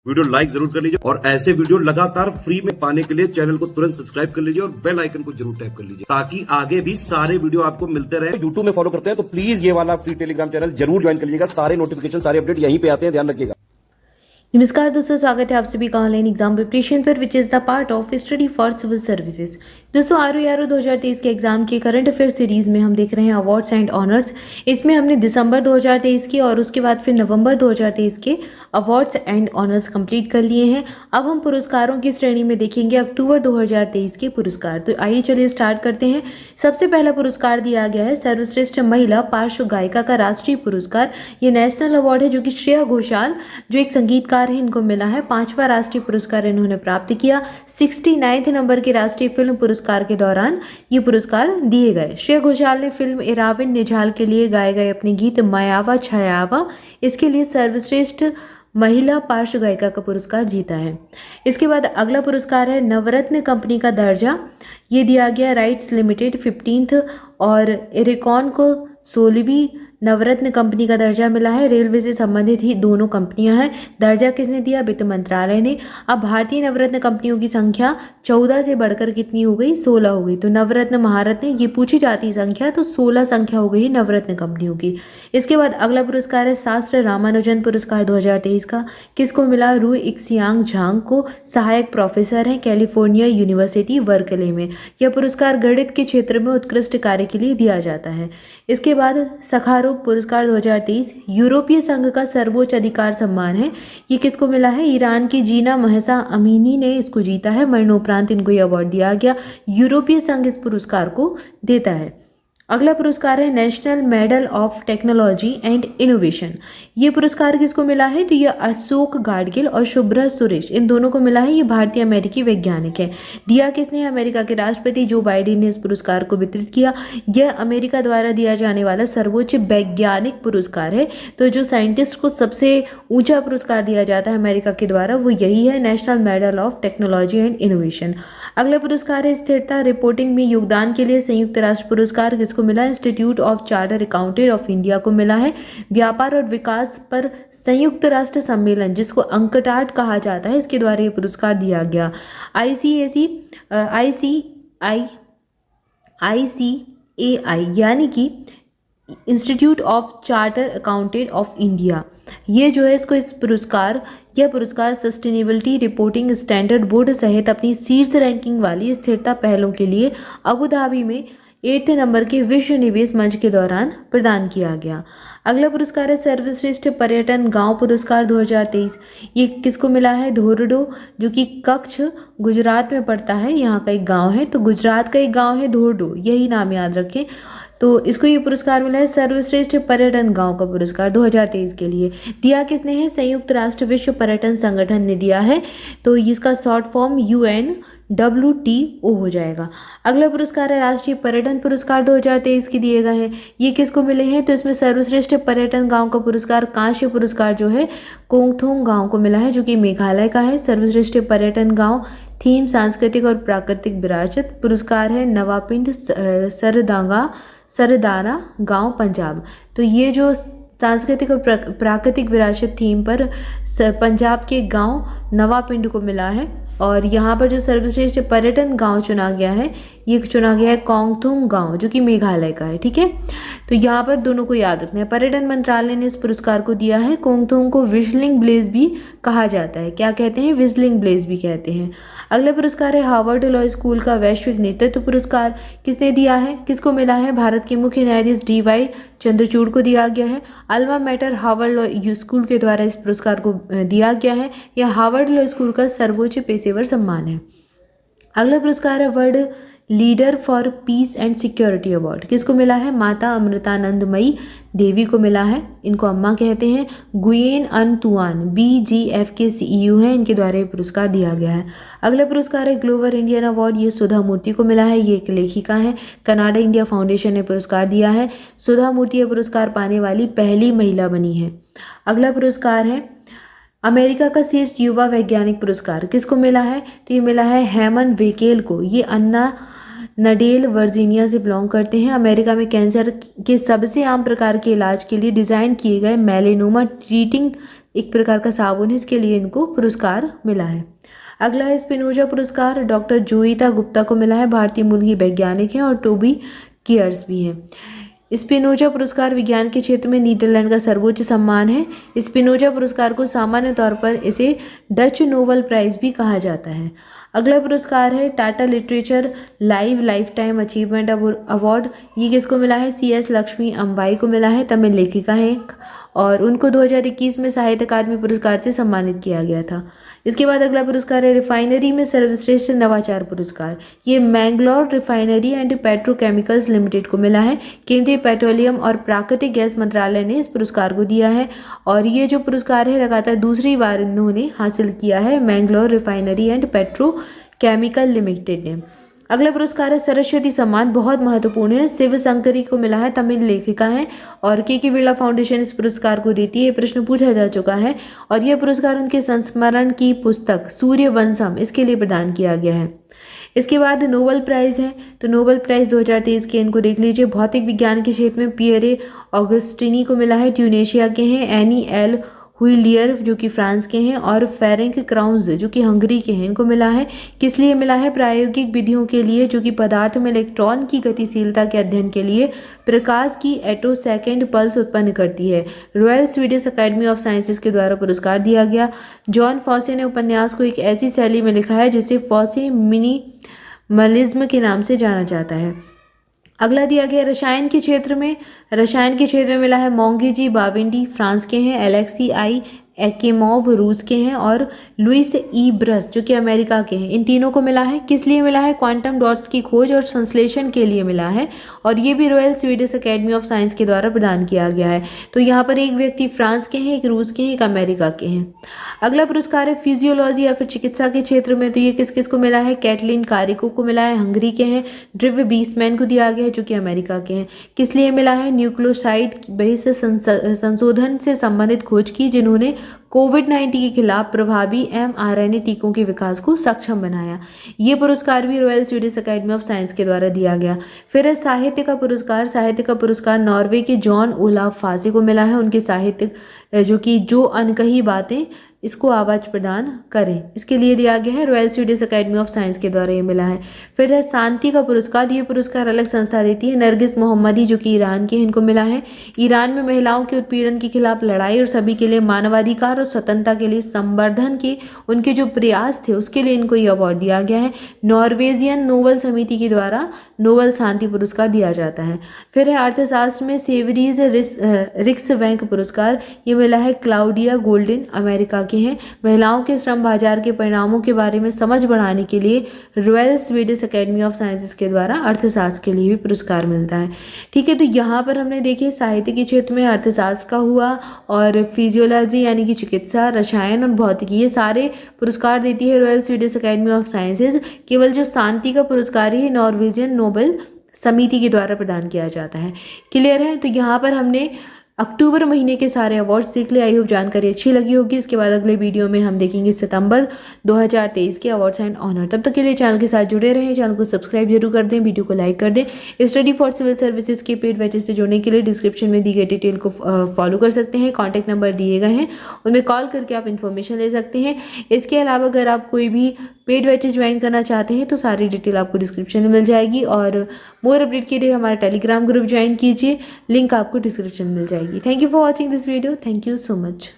Video like जरूर कर लीजिए और ऐसे वीडियो लगातार फ्री में पाने के लिए चैनल को तुरंत सब्सक्राइब कर लीजिए और बेल आइकन को जरूर टैप कर लीजिए ताकि आगे भी सारे वीडियो आपको मिलते रहे। यूट्यूब में फॉलो करते हैं तो प्लीज ये वाला फ्री टेलीग्राम चैनल जरूर ज्वाइन कर लीजिएगा। सारे नोटिफिकेशन सारे अपडेट यहीं पे आते हैं, ध्यान रखिएगा। नमस्कार दोस्तों, स्वागत है आप सभी का ऑनलाइन एग्जाम प्रिपरेशन पर which is the part of study for civil services. दोस्तों आरओ 2023 के एग्जाम के करंट अफेयर सीरीज में हम देख रहे हैं अवार्ड्स एंड ऑनर्स। इसमें हमने दिसंबर 2023 के और उसके बाद फिर नवंबर 2023 के अवार्ड्स एंड ऑनर्स कंप्लीट कर लिए हैं। अब हम पुरस्कारों की श्रेणी में देखेंगे अक्टूबर 2023 के पुरस्कार। तो आइए चलिए स्टार्ट करते हैं। सबसे पहला पुरस्कार दिया गया है सर्वश्रेष्ठ महिला पार्श्व गायिका का राष्ट्रीय पुरस्कार। ये नेशनल अवार्ड है जो कि श्रेया घोषाल जो एक संगीतकार है इनको मिला है। 5वां राष्ट्रीय पुरस्कार इन्होंने प्राप्त किया। 69 नंबर के राष्ट्रीय फिल्म पुरस्कार के दौरान ये पुरस्कार दिए गए। श्रेया घोषाल ने फिल्म इराविन निझाल के लिए गाए गए अपने गीत मायावा छायावा इसके लिए सर्वश्रेष्ठ महिला पार्श्व गायिका का पुरस्कार जीता है। इसके बाद अगला पुरस्कार है नवरत्न कंपनी का दर्जा। ये दिया गया राइट्स लिमिटेड 15th और एरिकॉन को 16वीं नवरत्न कंपनी का दर्जा मिला है। रेलवे से संबंधित ही दोनों कंपनियां हैं। दर्जा किसने दिया? वित्त मंत्रालय ने। अब भारतीय नवरत्न कंपनियों की संख्या 14 से बढ़कर कितनी हो गई? 16 हो गई। तो नवरत्न महारत्न ये पूछी जाती संख्या, तो 16 संख्या हो गई नवरत्न कंपनियों की। इसके बाद अगला पुरस्कार है शास्त्र रामानुजन पुरस्कार 2023 का। किसको मिला? रू इक्सियांग झांग को, सहायक प्रोफेसर हैं कैलिफोर्निया यूनिवर्सिटी वर्कले में। यह पुरस्कार गणित के क्षेत्र में उत्कृष्ट कार्य के लिए दिया जाता है। इसके बाद सखारोव पुरस्कार 2023 यूरोपीय संघ का सर्वोच्च अधिकार सम्मान है। ये किसको मिला है? ईरान की जीना महसा अमीनी ने इसको जीता है। मरणोपरांत इनको ये अवार्ड दिया गया। यूरोपीय संघ इस पुरस्कार को देता है। अगला पुरस्कार है national medal of technology and innovation. ये पुरस्कार किसको मिला है? तो ये अशोक गाडगिल और शुभ्रा सुरेश इन दोनों को मिला है। ये भारतीय अमेरिकी वैज्ञानिक है। दिया किसने? अमेरिका के राष्ट्रपति जो बाइडेन ने इस पुरस्कार को वितरित किया। यह अमेरिका द्वारा दिया जाने वाला सर्वोच्च वैज्ञानिक पुरस्कार है। तो जो साइंटिस्ट को सबसे ऊंचा पुरस्कार दिया जाता है अमेरिका के द्वारा वो यही है, national medal of technology and innovation. अगला पुरस्कार है स्थिरता रिपोर्टिंग में योगदान के लिए संयुक्त राष्ट्र पुरस्कार। किसको मिला? Institute of charter accountant of India को मिला है। व्यापार और विकास पर संयुक्त राष्ट्र सम्मेलन जिसको अंकटाड कहा जाता है इसके द्वारा ये पुरस्कार दिया गया। ICAI यानी कि institute of charter accountant of India, ये जो है इसको यह पुरस्कार सस्टेनेबिलिटी रिपोर्टिंग स्टैंडर्ड बोर्ड सहित अपनी शीर्ष रैंकिंग वाली स्थिरता पहलों के लिए अबू धाबी में 8th नंबर के विश्व निवेश मंच के दौरान प्रदान किया गया। अगला पुरस्कार है सर्वश्रेष्ठ पर्यटन गांव पुरस्कार 2023। ये किसको मिला है? धोरडो जो कि कच्छ गुजरात में पड़ता है, यहाँ का एक गांव है। तो गुजरात का एक गांव है धोरडो, यही नाम याद रखें। तो इसको ये पुरस्कार मिला है सर्वश्रेष्ठ पर्यटन गांव का पुरस्कार 2023 के लिए। दिया किसने है? संयुक्त राष्ट्र विश्व पर्यटन संगठन ने दिया है। तो इसका शॉर्ट फॉर्म UNWTO हो जाएगा। अगला पुरस्कार है राष्ट्रीय पर्यटन पुरस्कार 2023 के दिए गए हैं। ये किसको मिले हैं? तो इसमें सर्वश्रेष्ठ पर्यटन गांव का पुरस्कार कांस्य पुरस्कार जो है कोंगथोंग गांव को मिला है जो कि मेघालय का है। सर्वश्रेष्ठ पर्यटन गांव थीम सांस्कृतिक और प्राकृतिक विरासत पुरस्कार है नवापिंड सरदारा गांव पंजाब। तो ये जो सांस्कृतिक और प्राकृतिक विरासत थीम पर पंजाब के गांव नवापिंड को मिला है। और यहाँ पर जो सर्वश्रेष्ठ पर्यटन गांव चुना गया है ये चुना गया है कोंगथोंग गांव जो कि मेघालय का है। ठीक है, तो यहाँ पर दोनों को याद रखना है। पर्यटन मंत्रालय ने इस पुरस्कार को दिया है। कोंगथोंग को विजलिंग ब्लेज भी कहा जाता है। क्या कहते हैं? विजलिंग ब्लेज भी कहते हैं। अगला पुरस्कार है हार्वर्ड लॉ स्कूल का वैश्विक नेतृत्व पुरस्कार। किसने दिया है? किसको मिला है? भारत के मुख्य न्यायाधीश DY चंद्रचूड़ को दिया गया है। Alma mater Harvard law school के द्वारा इस पुरस्कार को दिया गया है। यह हार्वर्ड लॉ स्कूल का सर्वोच्च पेशेवर सम्मान है। अगला पुरस्कार है world leader for piece and security award. किसको मिला है? माता अमृतानंदमयी देवी को मिला है, इनको अम्मा कहते हैं। गुयेन अन तुआन BGF के CEO हैं, इनके द्वारा ये पुरस्कार दिया गया है। अगला पुरस्कार है ग्लोबल इंडियन अवार्ड। ये सुधा मूर्ति को मिला है, ये एक लेखिका है। कनाडा इंडिया फाउंडेशन ने पुरस्कार दिया है। सुधा मूर्ति ये पुरस्कार पाने वाली पहली महिला बनी है। अगला पुरस्कार है अमेरिका का शीर्ष युवा वैज्ञानिक पुरस्कार। किसको मिला है? तो ये मिला है हेमन वेकेल को। ये अन्ना नडेल वर्जीनिया से बिलोंग करते हैं। अमेरिका में कैंसर के सबसे आम प्रकार के इलाज के लिए डिज़ाइन किए गए मेलेनोमा ट्रीटिंग एक प्रकार का साबुन है, इसके लिए इनको पुरस्कार मिला है। अगला है स्पिनोजा पुरस्कार, डॉक्टर जोईता गुप्ता को मिला है, भारतीय मूल की वैज्ञानिक हैं और टोबी कियर्स भी हैं। स्पिनोजा पुरस्कार विज्ञान के क्षेत्र में नीदरलैंड का सर्वोच्च सम्मान है। स्पिनोजा पुरस्कार को सामान्य तौर पर इसे डच नोबेल प्राइज भी कहा जाता है। अगला पुरस्कार है Tata literature life time achievement award. ये किसको मिला है? CS लक्ष्मी अम्बाई को मिला है, तमिल लेखिका है और उनको 2021 में साहित्य अकादमी पुरस्कार से सम्मानित किया गया था। इसके बाद अगला पुरस्कार है रिफाइनरी में सर्वश्रेष्ठ नवाचार पुरस्कार। ये Mangalore refinery and petrochemicals limited को मिला है। केंद्रीय पेट्रोलियम और प्राकृतिक गैस मंत्रालय ने इस पुरस्कार को दिया है और ये जो पुरस्कार है लगातार दूसरी बार इन्होंने हासिल किया है, Mangalore refinery and petrochemical limited ने। अगला पुरस्कार है सरस्वती सम्मान, बहुत महत्वपूर्ण है। शिव शंकरी को मिला है, तमिल लेखिका है और के बिरला फाउंडेशन इस पुरस्कार को देती है। प्रश्न पूछा जा चुका है और यह पुरस्कार उनके संस्मरण की पुस्तक सूर्यवंशम इसके लिए प्रदान किया गया है। इसके बाद नोबेल प्राइज है, तो नोबेल प्राइज 2023 के इनको देख लीजिए। भौतिक विज्ञान के क्षेत्र में पियरे ऑगस्टिनी को मिला है, ट्यूनेशिया के हैं। एनी एल हुइलियर जो कि फ्रांस के हैं और फेरेंक क्राउन्स जो कि हंगरी के हैं, इनको मिला है। किस लिए मिला है? प्रायोगिक विधियों के लिए जो कि पदार्थ में इलेक्ट्रॉन की गतिशीलता के अध्ययन के लिए प्रकाश की एटोसेकेंड पल्स उत्पन्न करती है। Royal Swedish academy of sciences के द्वारा पुरस्कार दिया गया। जॉन फॉसे ने उपन्यास को एक ऐसी शैली में लिखा है जिसे फॉसे मिनिमलिज्म के नाम से जाना जाता है। अगला दिया गया रसायन के क्षेत्र में मिला है मोंगेजी बाबिंडी फ्रांस के हैं, एलेक्सी आई एकेमोव रूस के हैं और लुइस ई ब्रस जो कि अमेरिका के हैं। इन तीनों को मिला है। किस लिए मिला है? क्वांटम डॉट्स की खोज और संश्लेषण के लिए मिला है और ये भी royal Swedish academy of science के द्वारा प्रदान किया गया है। तो यहाँ पर एक व्यक्ति फ्रांस के हैं, एक रूस के हैं, एक अमेरिका के हैं। अगला पुरस्कार है फिजियोलॉजी या फिर चिकित्सा के क्षेत्र में, तो ये किस किस को मिला है? कैटलिन कारिको को मिला है, हंगरी के हैं। ड्रिव बीसमैन को दिया गया है जो कि अमेरिका के हैं। किस लिए मिला है? न्यूक्लियोसाइड बेस संशोधन से संबंधित खोज की, जिन्होंने कोविड-19 के खिलाफ प्रभावी mRNA टीकों के विकास को सक्षम बनाया। ये पुरस्कार भी royal Swedish academy of science के द्वारा दिया गया। फिर है साहित्य का पुरस्कार नॉर्वे के जॉन ओलाफ फासे को मिला है। उनके साहित्य जो कि जो अनकही बातें इसको आवाज़ प्रदान करें, इसके लिए दिया गया है। Royal Swedish academy of science के द्वारा ये मिला है। फिर है शांति का पुरस्कार, ये पुरस्कार अलग संस्था देती है। नरगिस मोहम्मदी जो कि ईरान के हैं, इनको मिला है। ईरान में महिलाओं के उत्पीड़न के खिलाफ लड़ाई और सभी के लिए मानवाधिकार और स्वतंत्रता के लिए संवर्धन के उनके जो प्रयास थे उसके लिए इनको ये अवार्ड दिया गया है। नॉर्वेजियन नोबेल समिति के द्वारा नोबेल शांति पुरस्कार दिया जाता है। फिर है अर्थशास्त्र में सेवरीज रिक्सवैंक पुरस्कार, ये मिला है क्लाउडिया गोल्डिन अमेरिका के हैं। महिलाओं के श्रम बाजार के परिणामों के बारे में समझ बढ़ाने के लिए royal Swedish academy of sciences के द्वारा अर्थशास्त्र के लिए भी पुरस्कार मिलता है। ठीक है, तो यहाँ पर हमने देखे साहित्य के क्षेत्र में अर्थशास्त्र का हुआ और फिजियोलॉजी यानी कि चिकित्सा, रसायन और भौतिकी, ये सारे पुरस्कार देती है royal Swedish academy of sciences. केवल जो शांति का पुरस्कार ही नॉर्वेजियन नोबेल समिति के द्वारा प्रदान किया जाता है। क्लियर है? तो यहाँ पर हमने अक्टूबर महीने के सारे अवार्ड्स देख लिए। आई होप जानकारी अच्छी लगी होगी। इसके बाद अगले वीडियो में हम देखेंगे सितंबर 2023 के अवार्ड्स एंड ऑनर। तब तक के लिए चैनल के साथ जुड़े रहें, चैनल को सब्सक्राइब जरूर कर दें, वीडियो को लाइक कर दें। स्टडी फॉर सिविल सर्विसेज के पेड बैचेस से जुड़ने के लिए डिस्क्रिप्शन में दी गई डिटेल को फॉलो कर सकते हैं। कॉन्टैक्ट नंबर दिए गए हैं, उनमें कॉल करके आप इन्फॉर्मेशन ले सकते हैं। इसके अलावा अगर आप कोई भी पेड बैचेस ज्वाइन करना चाहते हैं तो सारी डिटेल आपको डिस्क्रिप्शन में मिल जाएगी और मोर अपडेट के लिए हमारा टेलीग्राम ग्रुप ज्वाइन कीजिए, लिंक आपको डिस्क्रिप्शन में मिल जाएगी। Thank you for watching this video. Thank you so much.